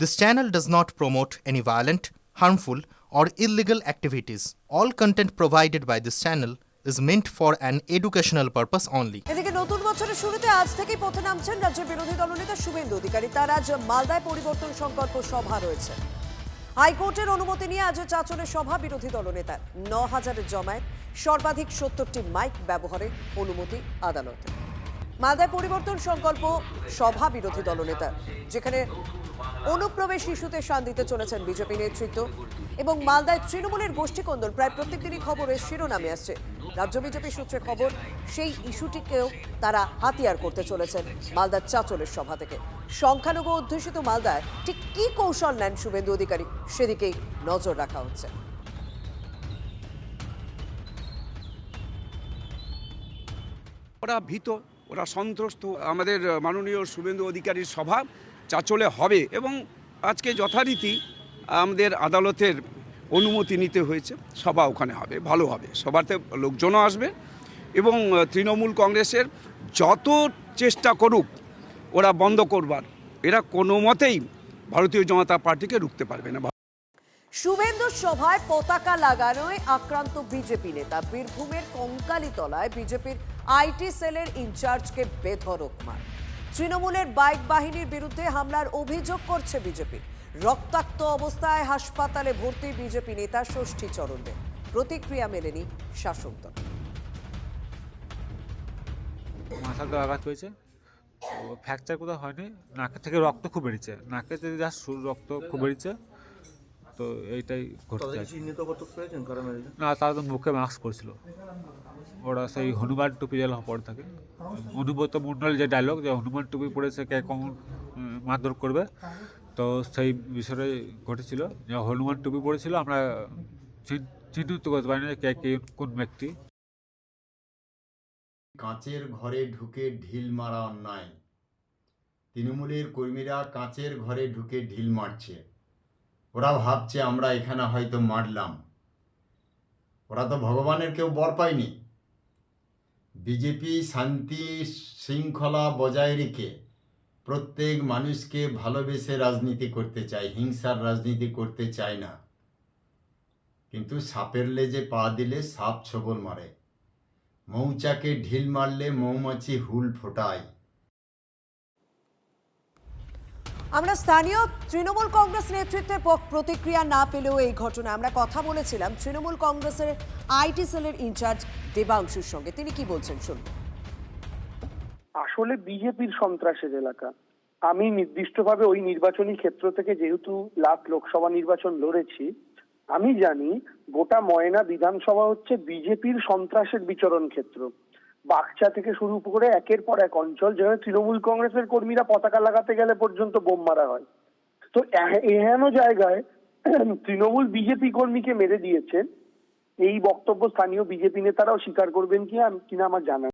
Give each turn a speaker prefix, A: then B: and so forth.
A: This channel does not promote any violent, harmful, or illegal activities. All content provided by this channel is meant for an educational purpose only.
B: এদিকে নতুন বছরের শুরুতে আজ থেকেই পথে নামছেন রাজ্যের বিরোধী দলনেতা শুভেন্দু অধিকারী। তার আজ মালদায় পরিবর্তন সংকল্প সভা রয়েছে। হাইকোর্টের অনুমতি নিয়ে আজ চাচলের সভা বিরোধী দলনেতার। ৯,০০০ জমায়েত, সর্বাধিক ৭০টি মাইক ব্যবহারে অনুমতি আদালতে। মালদায় পরিবর্তন সংকল্প সভা বিরোধী দলনেতার, যেখানে অনুপ্রবেশ ইস্যুতে শান দিতে চলেছেন বিজেপি নেতৃত্ব। এবং মালদায় তৃণমূলের গোষ্ঠীকন্দল প্রায় প্রত্যেকদিনই খবরের শিরোনামে আসছে। রাজ্য বিজেপি সূত্রে খবর, সেই ইস্যুটিকেও তারা হাতিয়ার করতে চলেছেন মালদার চাচলের সভা থেকে। সংখ্যালঘু অধ্যুষিত মালদায় ঠিক কী কৌশল নেন শুভেন্দু অধিকারী, সেদিকেই নজর রাখা হচ্ছে।
C: ওরা ভীত, ওরা সন্ত্রস্ত। আমাদের মাননীয় শুভেন্দু অধিকারীর সভা চাচলে হবে এবং আজকে যথারীতি আমাদের আদালতের অনুমতি নিতে হয়েছে। সভা ওখানে হবে, ভালো হবে, সভাতে লোকজনও আসবে এবং তৃণমূল কংগ্রেসের যত চেষ্টা করুক ওরা বন্ধ করবার, এরা কোনো মতেই ভারতীয় জনতা পার্টিকে রুখতে পারবে না।
B: শুভেন্দুর সভায় পতাকা লাগানোয় আক্রান্ত বিজেপি নেতা। বীরভূমের কঙ্কালীতলায় বিজেপির আইটি সেলের ইনচার্জকে বেধড়ক মার। তৃণমূলের বাইক বাহিনীর বিরুদ্ধে হামলার অভিযোগ করছে বিজেপি। রক্তাক্ত অবস্থায় হাসপাতালে ভর্তি বিজেপি নেতা ষষ্ঠী চরণ দে। প্রতিক্রিয়া মেলেনি শাসক দল।
D: মাথাতে আঘাত হয়েছে, ফ্র্যাকচার কোথাও হয়নি, নাকের থেকে রক্ত খুব বেরিয়েছে, নাকে থেকে যা রক্ত খুব বেরিয়েছে। তো এইটাই ঘটতে না, তারা তো মুখে মাস্ক পরেছিল। ওরা সেই হনুমান টুপি যেন পরে থাকে, অনুব্রত মণ্ডল যে ডায়লগ, যে হনুমান টুপি পরেছে কে কখন মারধর করবে, তো সেই বিষয়ে ঘটেছিল। যে হনুমান টুপি পরেছিল, আমরা চিহ্নিত করতে পারি না কে কে কোন ব্যক্তি।
E: কাঁচের ঘরে ঢুকে ঢিল মারা অন্যায়। তৃণমূলের কর্মীরা কাঁচের ঘরে ঢুকে ঢিল মারছে। ওরা ভাবছে আমরা এখানে হয়তো মারলাম, ওরা তো ভগবানের কেউ বর পায়নি। বিজেপি শান্তি শৃঙ্খলা বজায় রেখে প্রত্যেক মানুষকে ভালোবেসে রাজনীতি করতে চায়, হিংসার রাজনীতি করতে চায় না। কিন্তু সাপের লেজে পা দিলে সাপ ছোবল মারে, মৌচাকে ঢিল মারলে মৌমাছি হুল ফোটায়।
B: আমরা স্থানীয় তৃণমূল কংগ্রেস নেতৃত্বের প্রতিক্রিয়া না পেলেও এই ঘটনা আমরা কথা বলেছিলাম তৃণমূল কংগ্রেসের আইটি সেলের ইনচার্জ দেবাংশুর সঙ্গে। তিনি কি বলছেন শুনুন।
F: আসলে বিজেপির সন্ত্রাসের এলাকা। আমি নির্দিষ্টভাবে ওই নির্বাচনী ক্ষেত্র থেকে যেহেতু লাস্ট লোকসভা নির্বাচন লড়েছি, আমি জানি গোটা ময়না বিধানসভা হচ্ছে বিজেপির সন্ত্রাসের বিচরণ ক্ষেত্র। বাগচা থেকে শুরু করে একের পর এক অঞ্চল, যেখানে তৃণমূল কংগ্রেসের কর্মীরা পতাকা লাগাতে গেলে পর্যন্ত বোম মারা হয়। তো এহেন জায়গায় তৃণমূল বিজেপি কর্মীকে মেরে দিয়েছেন, এই বক্তব্য স্থানীয় বিজেপি নেতারাও স্বীকার করবেন কিনা আমার জানা